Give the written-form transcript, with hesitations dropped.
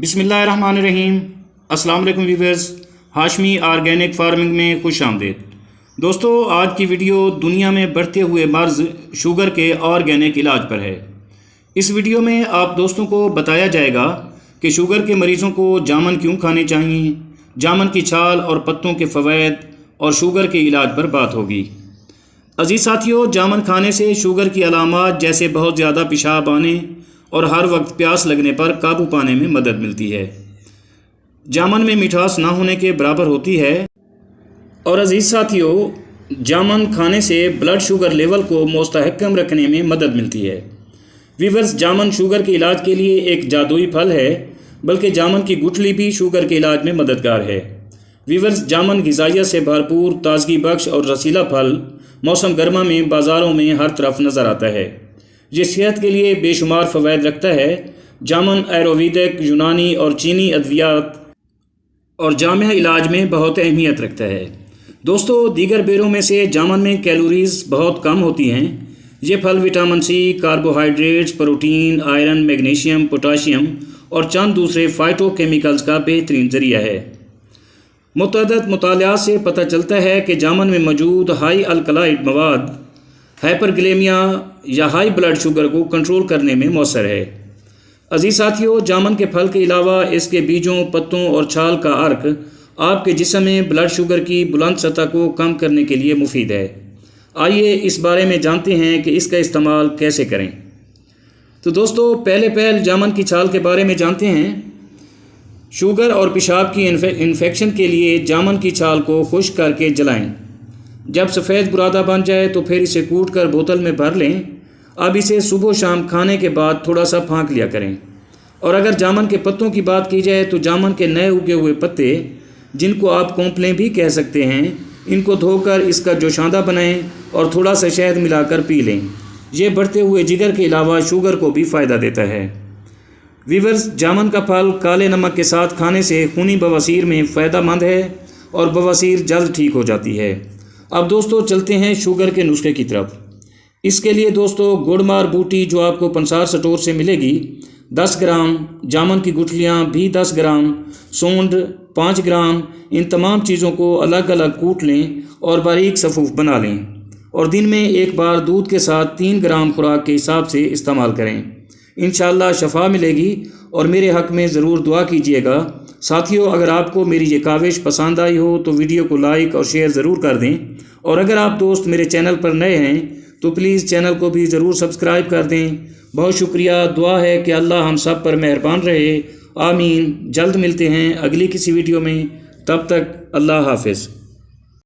बिस्मिल्लाहिर्रहमानिर्रहीम। अस्सलाम वालेकुम व्यूअर्स, हाशमी ऑर्गेनिक फार्मिंग में खुश आमदीद। दोस्तों, आज की वीडियो दुनिया में बढ़ते हुए मर्ज़ शुगर के ऑर्गेनिक इलाज पर है। इस वीडियो में आप दोस्तों को बताया जाएगा कि शुगर के मरीज़ों को जामन क्यों खाने चाहिए, जामन की छाल और पत्तों के फ़वाइद और शुगर के इलाज पर बात होगी। अजीज़ साथियों, जामन खाने से शुगर की अलामात जैसे बहुत ज़्यादा पेशाब आने और हर वक्त प्यास लगने पर काबू पाने में मदद मिलती है। जामन में मिठास ना होने के बराबर होती है। और अजीज़ साथियों, जामन खाने से ब्लड शुगर लेवल को मुस्तहकम रखने में मदद मिलती है। व्यूअर्स, जामन शुगर के इलाज के लिए एक जादुई फल है, बल्कि जामन की गुठली भी शुगर के इलाज में मददगार है। व्यूअर्स, जामन ग़िज़ाइयत से भरपूर, ताजगी बख्श और रसीला फल मौसम गर्मा में बाज़ारों में हर तरफ नज़र आता है। ये सेहत के लिए बेशुमार फ़वाइद रखता है। जामन आयुर्वेदिक, यूनानी और चीनी अद्वियात और जामे इलाज में बहुत अहमियत रखता है। दोस्तों, दीगर बेरों में से जामन में कैलोरीज़ बहुत कम होती हैं। ये फल vitamin C, carbohydrates, protein, iron, magnesium, potassium और चंद दूसरे फाइटोकेमिकल्स का बेहतरीन ज़रिया है। मुतअद्दिद मुतालियात से पता चलता है कि जामन में मौजूद हाई अल्कलाइड मवाद हाइपरग्लाइकेमिया या हाई ब्लड शुगर को कंट्रोल करने में मौसर है। अजीज़ साथियों, जामन के फल के अलावा इसके बीजों, पत्तों और छाल का अर्क आपके जिस्म में ब्लड शुगर की बुलंद सतह को कम करने के लिए मुफीद है। आइए इस बारे में जानते हैं कि इसका इस्तेमाल कैसे करें। तो दोस्तों, पहले जामन की छाल के बारे में जानते हैं। शुगर और पेशाब की इन्फेक्शन के लिए जामन की छाल को खुश्क करके जलाएं। जब सफ़ेद बुरादा बन जाए तो फिर इसे कूट कर बोतल में भर लें। अब इसे सुबह शाम खाने के बाद थोड़ा सा फाँक लिया करें। और अगर जामन के पत्तों की बात की जाए तो जामन के नए उगे हुए पत्ते, जिनको आप कोंपलें भी कह सकते हैं, इनको धोकर इसका जोशांदा बनाएं और थोड़ा सा शहद मिलाकर पी लें। ये बढ़ते हुए जिगर के अलावा शुगर को भी फ़ायदा देता है। व्यूअर्स, जामन का फल काले नमक के साथ खाने से खूनी बवासीर में फ़ायदेमंद है और बवासीर जल्द ठीक हो जाती है। अब दोस्तों, चलते हैं शुगर के नुस्खे की तरफ। इसके लिए दोस्तों, गुड़मार बूटी जो आपको पंसार स्टोर से मिलेगी 10 ग्राम, जामन की गुठलियाँ भी 10 ग्राम, सूंड 5 ग्राम, इन तमाम चीज़ों को अलग अलग कूट लें और बारीक सफ़ूफ बना लें और दिन में एक बार दूध के साथ 3 ग्राम खुराक के हिसाब से इस्तेमाल करें। इंशाअल्लाह शफा मिलेगी और मेरे हक़ में ज़रूर दुआ कीजिएगा। साथियों, अगर आपको मेरी ये काविश पसंद आई हो तो वीडियो को लाइक और शेयर ज़रूर कर दें। और अगर आप दोस्त मेरे चैनल पर नए हैं तो प्लीज़ चैनल को भी ज़रूर सब्सक्राइब कर दें। बहुत शुक्रिया। दुआ है कि अल्लाह हम सब पर मेहरबान रहे। आमीन। जल्द मिलते हैं अगली किसी वीडियो में। तब तक अल्लाह हाफ़िज़।